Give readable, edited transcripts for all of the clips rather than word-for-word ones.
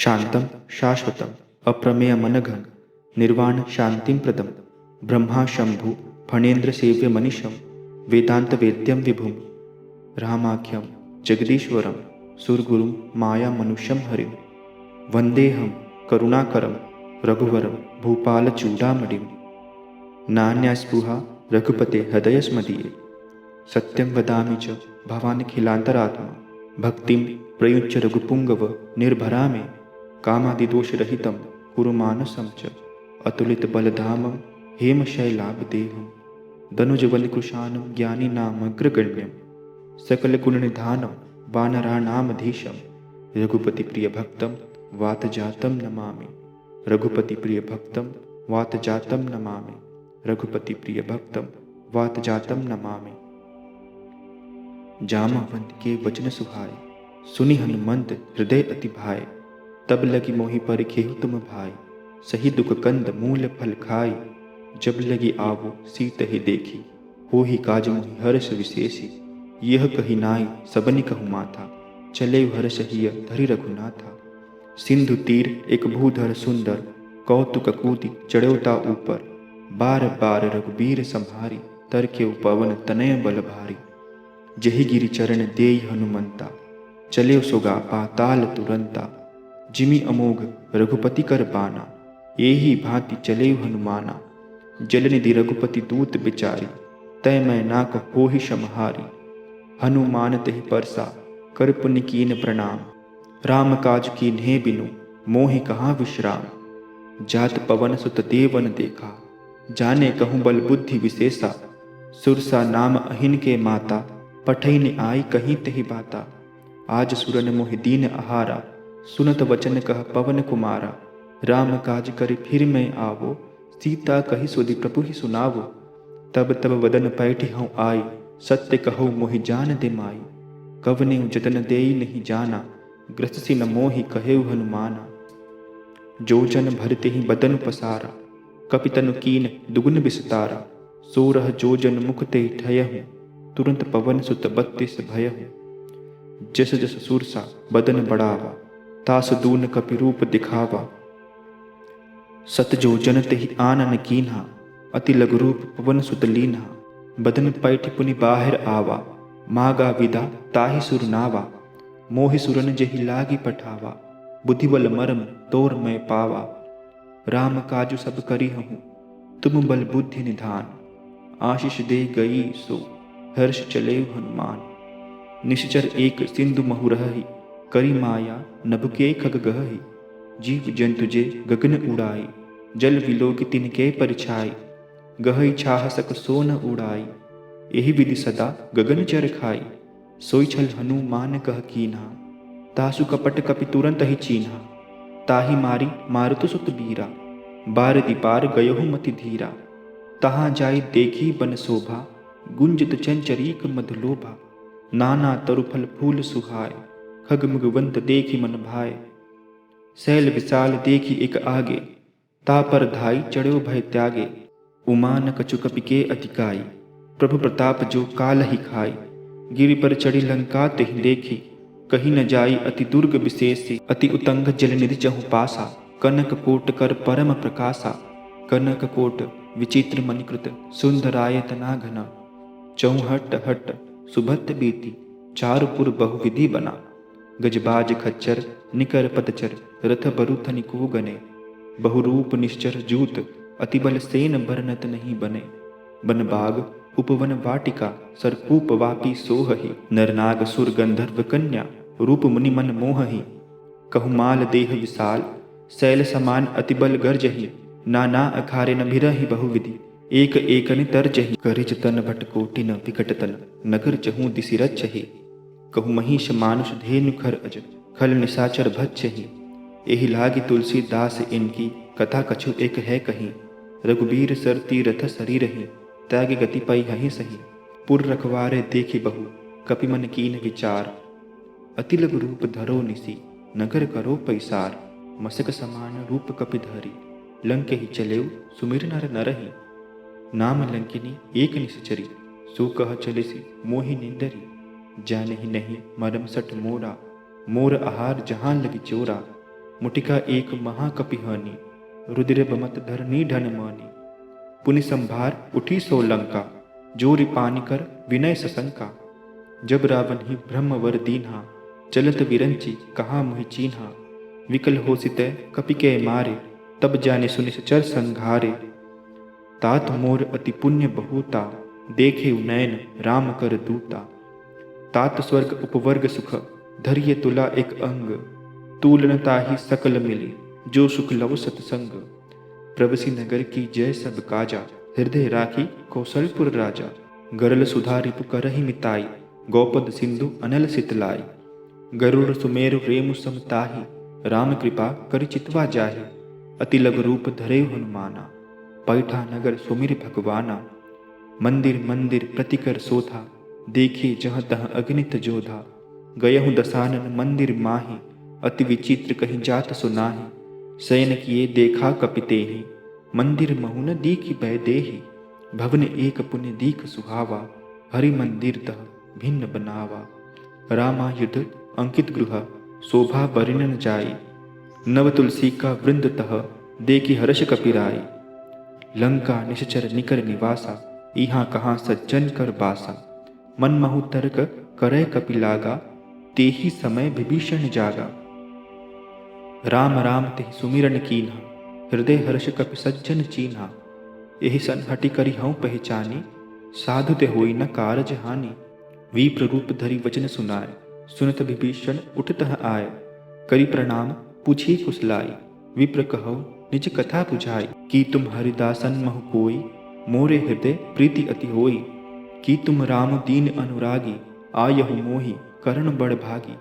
शांतं शाश्वतम् अप्रमेयमनघं निर्वाण शांतिं प्रदं ब्रह्मा शंभु फणेन्द्र सेव्य मनीषं वेदांत वेद्यं विभुं रामाख्यं जगदीश्वरं सुरगुरुं माया मनुष्यं हरिं वंदेहं करुणाकरं रघुवरं भूपालचूडामणिं नान्यास्पृहा रघुपते हृदयस्मदीये सत्यं वदामि च भवानिखिलान्तरात्मा भक्तिं प्रयुज्य रघुपुङ्गव निर्भरामि कामादिदोषरहितं कुरु मानसं च अतुलितबलधामं हेमशैलाभदेहं दनुजवनकृशानं ज्ञानिनामग्रगण्यं सकलगुणनिधानं वानराणामधीशं रघुपतिप्रियभक्तं वातजातं नमामि रघुपतिप्रियभक्तं वातजातं नमामि रघुपतिप्रियभक्तं वातजातं नमामि। जामवंत के वचन सुहाए सुनि हनुमंत हृदय अति भाए तब लगी मोहि पर खेहु तुम भाई सही दुख कंद मूल फल खाई जब लगी आवो सीत ही देखी हो ही काज मोहि हर्ष विशेषी यह कही नाई सबनि कहु माथा चले हर्ष हिय धरि रघुनाथा सिंधु तीर एक भूधर सुंदर कौतुक कूति चढ़ौता ऊपर बार बार रघुबीर संहारी तरके पवन तनय बल भारी जहि गिरि चरण देई हनुमंता चले सोगा पाताल तुरंता जिमि अमोघ रघुपति कर बाना एही भांति चले हनुमाना जलनिधि रघुपति दूत बिचारी तय मैं नाक हो ही समहारी हनुमान तहि परसा कर पुनि कीन प्रणाम राम काज कीन्हे बिनु मोहि कहाँ विश्राम जात पवन सुत देवन देखा जाने कहूँ बल बुद्धि विशेषा सुरसा नाम अहिन के माता पठैन आई कहीं तही बाता आज सुरन मोहि दीन आहारा सुनत वचन कह पवन कुमारा राम काज कर फिर मैं आवो सीता कही सुधि प्रभु ही सुनावो तब तब वदन पैठी हूँ आई सत्य कहो मोहि जान दे माई कवने जतन देई नहीं जाना ग्रससी न मोहि कहे हनुमाना जो जन भरते ही बदन पसारा कपितनु कीन दुगुन विस्तारा सोरह जो जन मुख ते ठयहूँ तुरंत पवन सुत 32 भयहूँ जस जस सुरसा बदन बढ़ावा तास दून कपि रूप दिखावा सत जो जन तेहि आनन कीन्हा अति लघु रूप पवन सुत लीन्हा बदन पैठ पुनि बाहिर आवा मागा विदा ताहि सुर नावा मोहि सुरन जहि लागी पठावा बुद्धिबल मरम तोर मैं पावा राम काजु सब करी हूँ तुम बल बुद्धि निधान आशीष दे गई सो हर्ष चले हनुमान निश्चर एक सिंधु महु रही करी माया नभके खग गही जीव जंतु जे गगन उड़ाई जल विलोक तिनके परिछाई गहई छाह सक सो न उड़ाई यही विधि सदा गगन चर खाई सोई छल हनुमान कह कीन्हा तासु कपट कपि तुरंत ही चीन्हा ताही मारी मारुत सुत बीरा बारदी पार गयहु मति धीरा तहाँ जाई देखी बन शोभा गुंजित चंचरीक मधुलोभा नाना तरु फल फूल सुहाय खगमगवंत देखी मन भाए शैल विशाल देखी एक आगे ता पर धाई चढ़ो भय त्यागे उमा न कछु कपि के अधिकाई प्रभु प्रताप जो काल ही खाई गिरि पर चढ़ी लंका तेहि देखी कहीं न जाई अति दुर्ग विशेषी अति उतंग जल निधि चहु पासा कनक कोट कर परम प्रकाशा कनक कोट विचित्र मणिकृत सुंदरायतना घना चौहट हट सुभत बीती चारुपुर बहुविधि बना गजबाज खच्चर निकर पतचर रथ बरुथनि को गने बहुरूप निश्चर जूत अतिबल सेन बरनत नहीं बने बनबाग उपवन वाटिका सरकूप वापी सोहहि नरनाग सुर गंधर्व कन्या रूप मुनि मन मोहहि कहुमाल देह विशाल शैल समान अतिबल गर्जहि नाना अखारे न भिरहि बहुविधि एक एकनि तरजहि करिच तन भट कोटि न विकट तन नगर चहु दिसि रचहि कहु महिष मानुष धेनु खर अज खल निशाचर भच्छहि एहि लागी तुलसीदास इनकी कथा कछु एक है कहीं रघुबीर सरती रथ सरीरहि त्यागे गति पई हहि सही पुर रखवारे देखि बहु कपि मन कीन विचार अति लघु रूप धरो निसी नगर करो पैसार मसक समान रूप कपि धरी लंके ही चलेउ सुमिर नर नरहि नाम लंकिनी एक निश्चरी सो कह चलिसी मोहि निंदरी जाने ही नहीं मरम सट मोरा मोर आहार जहां लगी चोरा मुटिका एक महाकपिहानि, रुद्र बमत धरनी ढन मानी। पुनि संभार उठी सो लंका, जोरि पानि कर विनय सशंका। जब रावण ही ब्रह्म वर दीन्हा, चलत विरंची कहाँ मुहि चीन्हा। विकल हो सितै कपि के मारे, तब जाने सुनिश्चर संघारे। तात मोर अति पुण्य बहुता, देखे नयन राम कर दूता। तात स्वर्ग उपवर्ग सुख, धरिय तुला एक अंग। तुलनता ही सकल मिली, जो सुख लव सतसंग। प्रवसी नगर की जय सब काजा, हृदय राखी कौशलपुर राजा। गरल सुधा रिपु करहि मिताई, गौपद सिंधु अनल सितलाई। गरुड़ सुमेरु रेमु समताही, राम कृपा करि चितवा जाहि। अति लघु रूप धरे हनुमाना, पैठा नगर सुमिर भगवाना। मंदिर मंदिर प्रतिकर सोधा, देखे जहाँ तहाँ अगणित जोधा। गयहु दसानन मंदिर माही, अति विचित्र कहीं जात सुनाही। शयन किए देखा कपितेहि, मंदिर महुन दीखि भय देहि। भवन एक पुण्य दीख सुहावा, हरि मंदिर तह भिन्न बनावा। रामा युद्ध अंकित गृह, शोभा बरिनन जाई। नव तुलसी का वृंद तह, देखि हर्ष कपिराई। लंका निश्चर निकर निवासा, इहाँ कहाँ सज्जन कर बासा। मन महु तर्क करे कपि लागा, तेहि समय विभीषण जागा। राम राम तेहि सुमिरन कीन्हा, हृदय हर्ष कपि सज्जन चीन्हा। एहि सन हटि करि हऊँ पहचानी, साधु ते होई न कारज हानि। विप्र रूप धरि वचन सुनाय, सुनत विभीषण उठतः आय। करि प्रणाम पूछी कुशलाई, विप्र कहौ निज कथा बुझाई। कि तुम हरिदासन महु कोई, मोरे हृदय प्रीति अति होई। कि तुम राम दीन अनुरागी, आयहु मोहि करण बड़ भागी।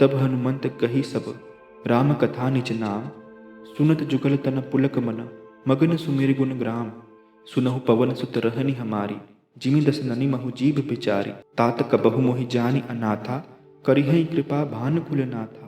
तब हनुमंत कही सब, राम कथा निज नाम। सुनत जुगल तन पुलक मन, मगन सुमिर गुण ग्राम। सुनहु पवन सुत रहनि हमारी, जिमि दस ननि महु जीव बिचारी। तात कबहु मोहि जानि अनाथा, करिहै कृपा भानुकुल नाथा।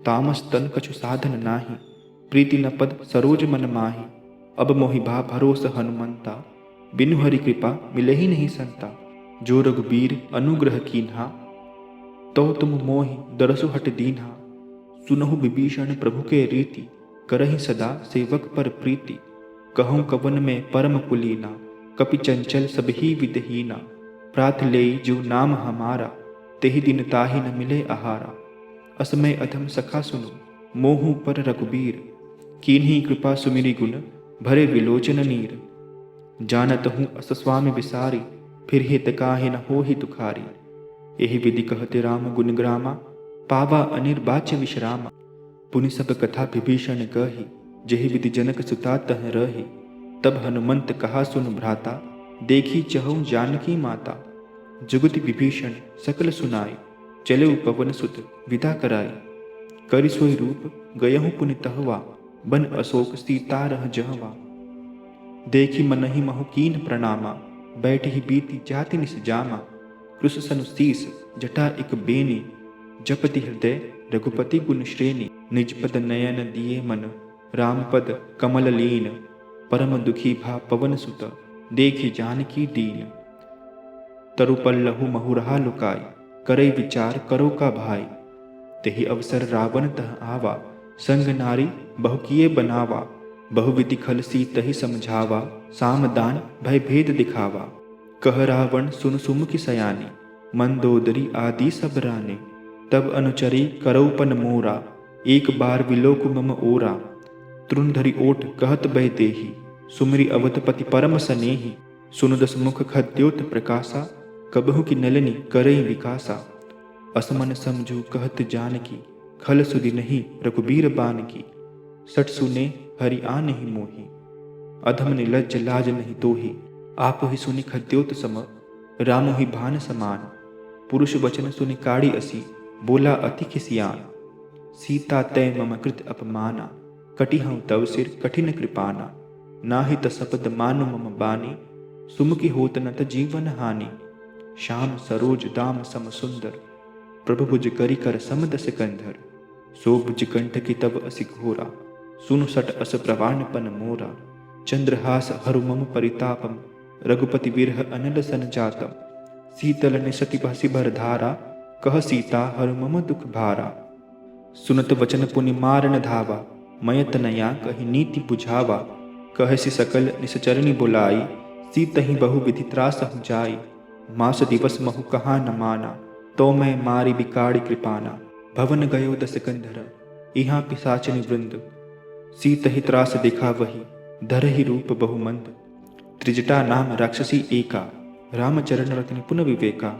तामस तन कछु साधन नाही, प्रीति न पद सरोज मन माही। अब मोहि भा भरोस हनुमंता, बिनु हरि कृपा मिलहि नहीं संता। जो रघुबीर अनुग्रह कीन्हा, तो तुम मोहि दरसु हट दीन्हा। सुनहु विभीषण प्रभु के रीति, करहि सदा सेवक पर प्रीति। कहूँ कवन में परम कुलीना, कपि चंचल सब ही विदहीना। प्रात लेई जो नाम हमारा, तेहि दिन ताहि न मिले आहारा। असमय अधम सखा सुनो, मोहु पर रघुबीर। कीन्ही कृपा सुमिरि गुण, भरे विलोचन नीर। जानत हूँ अस स्वामी विसारी, फिर हित काहे न होहि तुखारी। एहि विधि कहते राम गुण ग्रामा, पावा अनिर्वाच्य विश्रामा। पुनि सब कथा विभीषण कही, जेहि विधि जनक सुता तह रही। तब हनुमंत कहा सुन भ्राता, देखी चहु जानकी माता। जुगति विभीषण सकल सुनाई, चले पवन सुत विदा कराई। करि सोई रूप गयहु पुनि तहवा, बन अशोक सीता रह जहवा। देखी मनहि महु कीन प्रणामा, बैठहि बीती जाति निस जामा। कृष सनु शीस जटा इक बेनी, जपति हृदय रघुपति गुण श्रेणी। निज पद नयन दिए मन, राम पद कमल लीन। परम दुखी भा पवन सुत, देखि जानकी दीन। तरु पल्लहु महु रहा लुकाई, करे विचार करो का भाई। तेहि अवसर रावण तह आवा, संग नारी बहु किए बनावा। बहुविधि खल सी तहि समझावा, सामदान भय भेद दिखावा। कह रावण सुन सुमुखि सयानी, मंदोदरी आदि सब रानी। तब अनुचरी करौपन मोरा, एक बार विलोक मम ओरा। तृण धरि ओठ कहत बह देहि, सुमिरि अवधपति परम सनेहि। सुन दस मुख खद्योत प्रकाशा, कबहु की नलिनी करई विकासा। असमन समझू कहत जानकी, खल सुधि नहीं रघुबीर बानकी। सट सुने हरि आनहि मोहि, अधम निलज्ज लाज नहीं तोहि। आप ही सुनि खद्योत सम, रामो ही भान समान। पुरुष वचन सुनि काढ़ी असी, बोला अति खिसियान। सीता तय मम कृत अपमाना, कटिहऊँ तव सिर कठिन कृपाना। नाहि त सपद मानु मम बानी, सुमुखि होत न त जीवन हानि। श्याम सरोज दाम सम सुंदर, प्रभु भुज करि कर सम दस कंधर। सो भुज कंठ की तब असि घोरा, सुनु सट अस प्रवाणपन मोरा। चंद्रहास हरु मम परितापम, रघुपति विरह अनल सन जातम। शीतल निशति भसि भर धारा, कह सीता हरु मम दुख भारा। सुनत वचन पुनि मारन धावा, मयत नया कही नीति बुझावा। कहसी सकल निसचरनी बुलाई, सीतहि बहु विधि त्रासहु जाई। मास दिवस महु कहा न माना, तो मैं मारी बिकाड़ी कृपाना। भवन गयो दस कंधर, यहाँ पिशाचनि वृंद। सीतहि त्रास देखा वही, धरहि रूप बहुमंद। त्रिजटा नाम राक्षसी एका, रामचरण रत्न पुन विवेका।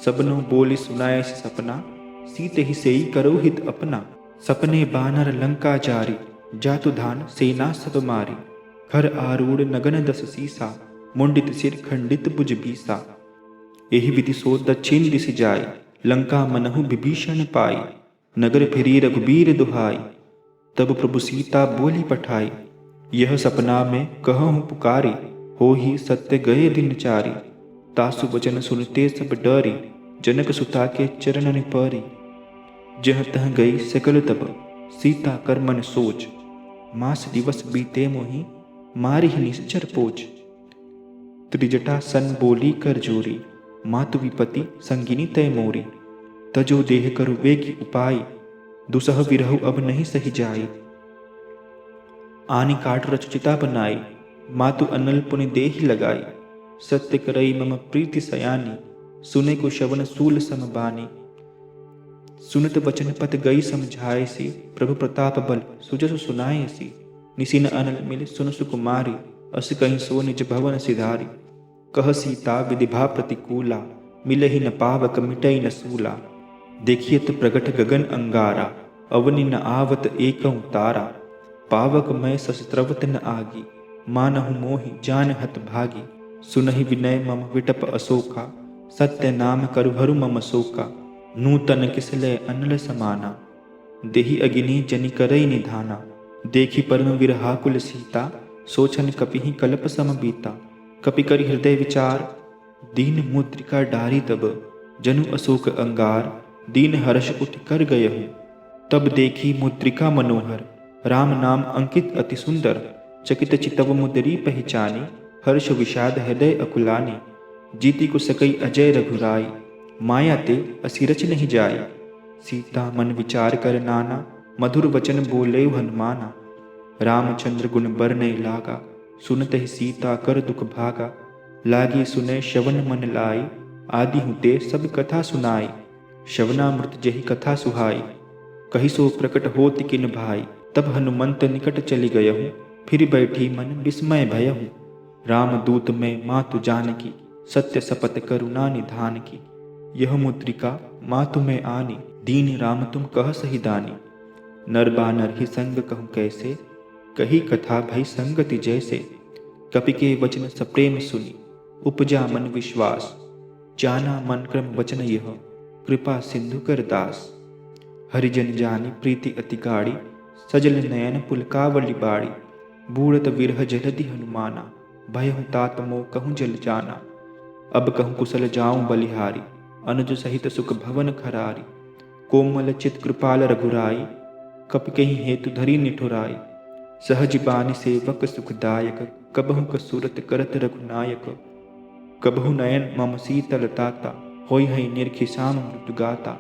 सबनो बोली सुनाए सपना, सीते ही सेई करो हित अपना। सपने बानर लंका जारी, जातु धान सेना सब मारी। खर आरूढ़ नगन दस सीसा, मुंडित सिर खंडित भुज बीसा। एहि विधि सो दक्षिण दिस जाय, लंका मनहु विभीषण पाई। नगर फिरी रघुबीर दुहाई, तब प्रभु सीता बोली पठाई। यह सपना में कहूँ पुकारी, हो ही सत्य गए दिन चारी। तासु वचन सुनते सब डरी, जनक सुता के चरणन परी। जह तह गई सकल तब, सीता कर मन सोच। मास दिवस बीते मोहि, मारी निश्चर पोच। त्रिजटा सन बोली कर जोरी, मातु विपति संगिनी तय मोरी। तजो देह करु वेगी उपाय, दुसह विरहु अब नहीं सही जाई। आनी काट रचुचिता बनाई, मातु अनल पुनि देहि लगाई। सत्य करई मम प्रीति सयानी, सुने को शवन सूल सम बानी। सुनत वचन पत गई समझाए सी, प्रभु प्रताप बल सुजसु सुनाए सी। निसिन अनल मिल सुन सुकुमारी, अस कहीं सो निज भवन सिधारी। कह सीता विधिभा प्रतिकूला, मिलहि न पावक मिटई न सूला। देखियत प्रगट गगन अंगारा, अवनि न आवत एकं तारा। पावक मैं सस्त्रवत न आगी, मानहु मोहि जान हत भागी। सुनहि विनय मम विटप अशोका, सत्य नाम करुहरु मम शोका। नूतन किसलय अनल समाना, देहि अगिनि जनि करई निधाना। देखि परम विरहाकुल सीता, सोचन कपिहि कल्प सम बीता। कपि करि हृदय विचार, दीन मुद्रिका डारी तब। जनु अशोक अंगार, दीन हर्ष उठ कर गयहु। तब देखी मुद्रिका मनोहर, राम नाम अंकित अति सुंदर। चकित चितव मुदरी पहचानी, हर्ष विषाद हृदय अकुलानी। जीति को सकई अजय रघुराई, माया ते असिरच नहीं जाई। सीता मन विचार कर नाना, मधुर वचन बोले हनुमाना। रामचंद्र गुण बरनय लागा, सुनत ही सीता कर दुख भागा। लागी सुने श्रवण मन लाई, आदि हुते सब कथा सुनाई। श्रवणामृत जहि कथा सुहाई, कही सो प्रकट होति किन भाई। तब हनुमंत निकट चली गयहु, फिर बैठी मन विस्मय भयहु। राम दूत में मातु जानकी, सत्य सपत करुणा निधान की। यह मुद्रिका मातु में आनी, दीन राम तुम कह सही दानी। नर बानर ही संग कहूँ कैसे, कही कथा भई संगति जैसे। कपि के वचन सप्रेम सुनी, उपजा मन विश्वास। जाना मन क्रम वचन यह, कृपा सिंधु कर दास। हरिजन जानी प्रीति अति गाढ़ी, सजल नयन पुलकावली बाड़ी। बूढ़त विरह जलधि हनुमाना, भयहु तात मोह कहूँ जल जाना। अब कहूँ कुशल जाऊँ बलिहारी, अनुज सहित सुख भवन खरारी। कोमल चित कृपाल रघुराई, कपि कहीं हेतु धरी निठुराई। सहज बानी सेवक सुखदायक, कबहु कसूरत करत रघुनायक। कबहु नयन मम शीतल ताता, होई है निर्खिसाम मृत्यु गाता।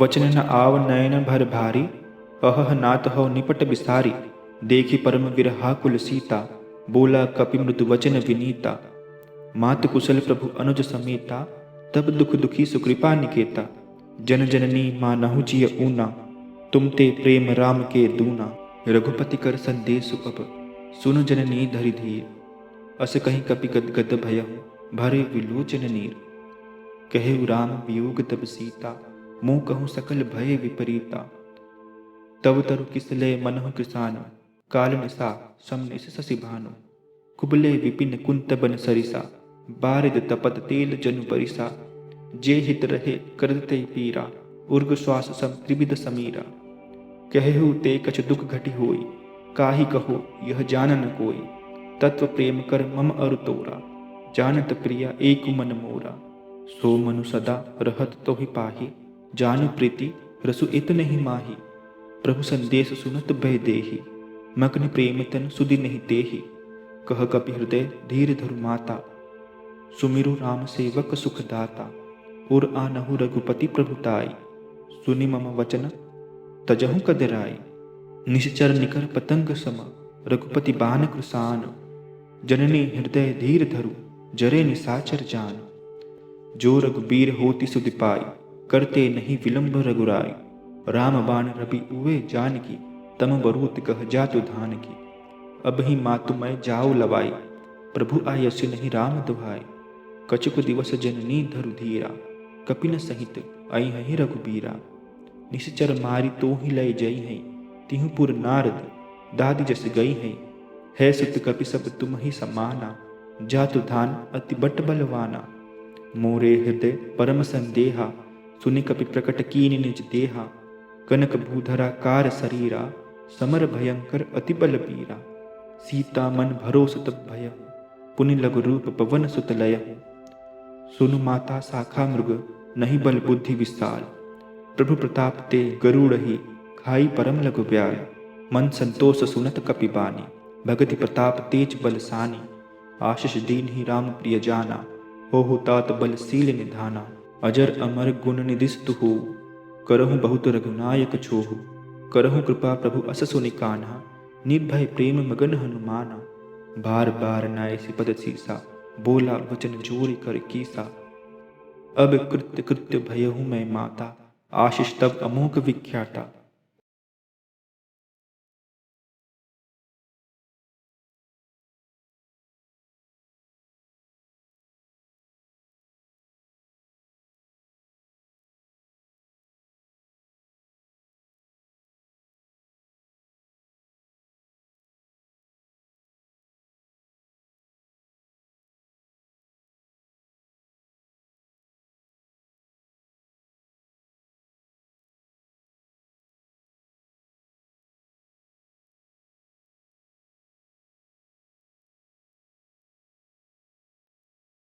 वचन न आव नयन भर भारी, अहह नाथ हो निपट बिसारी। देखी परम विरहाकुल सीता, बोला कपि मृदु वचन विनीता। मात कुशल प्रभु अनुज समेता, तब दुख दुखी सुकृपा निकेता। जन जननी मानहु जिय ऊना, तुम ते प्रेम राम के दूना। रघुपति कर संदेशु अब, सुन जननी धरि धीर। अस कहीं कपि गदगद भयहु, भरे विलोचन नीर। कहेउ राम वियोग तब सीता, मुँह कहूँ सकल भय विपरीता। तब तरु किसले मनहु कृसानु, काल निसा समनिस शशि भानु। कुबले विपिन कुंत बन सरिसा, बारिद तपत तेल जनु परिसा। जे हित रहे करते पीरा, उर्ग श्वास सम त्रिविध समीरा। कहेहु ते कछ दुख घटी होई, काहि कहो यह जानन कोई। तत्व प्रेम कर मम अरु तोरा, जानत प्रिया एक मन मोरा। सो मनु सदा रहत तोहि पाहि, जानु प्रीति रसु इतने ही माही। प्रभु संदेश सुनत भय देहि, मग्न प्रेम तन सुधि नहीं तेहि। कह कपि हृदय धीर धरु माता, सुमिरु राम सेवक सुखदाता। उर आनहु रघुपति प्रभुताई, सुनि मम वचन तजहु कदराय। निश्चर निकर पतंग सम, रघुपति बान कृसान। जननी हृदय धीर धरु, जरे निसाचर जान। जो रघुबीर होति सुधि पाई, करते नहीं विलंब रघुराई। राम बाण रवि उवे जानकी, तम बरूत कह जातु धान की। अब ही मातु मैं जाऊ लवाई, प्रभु आयसु नहीं राम दुहाई। कछुक दिवस जननी धरु धीरा, कपिन सहित अइहहि रघुबीरा। निश्चर मारी तो ही लय जई है, तिहुपुर नारद दादी जस गई है सुत कपि सब तुम ही समाना। जातु धान अति बट बलवाना। मोरे हृदय परम संदेहा, सुनि कपि प्रकट कीनि निज देहा। कनक भूधरा कार शरीरा, समर भयंकर अति बल पीरा। सीता मन भरोस तब भय, पुनि लघु रूप पवन सुत लय। सुनु माता शाखा मृग, नहीं बल बुद्धि विशाल। प्रभु प्रताप ते गरुड़हि, खाई परम लघु ब्याल। मन संतोष सुनत कपि बानी, भगति प्रताप तेज बलसानी। आशीष दीन ही राम प्रिय जाना, हो तात बलशील निधाना। अजर अमर गुण निधिस तुहु, करहु बहुत रघुनायक छोहु। करहु कृपा प्रभु अस सुनि कान्हा, निर्भय प्रेम मगन हनुमाना। बार बार नाय सिपद सीसा, बोला वचन जोरि कर कीसा। अब कृत्य कृत्य भयहु मैं माता, आशीष तब अमोघ विख्याता।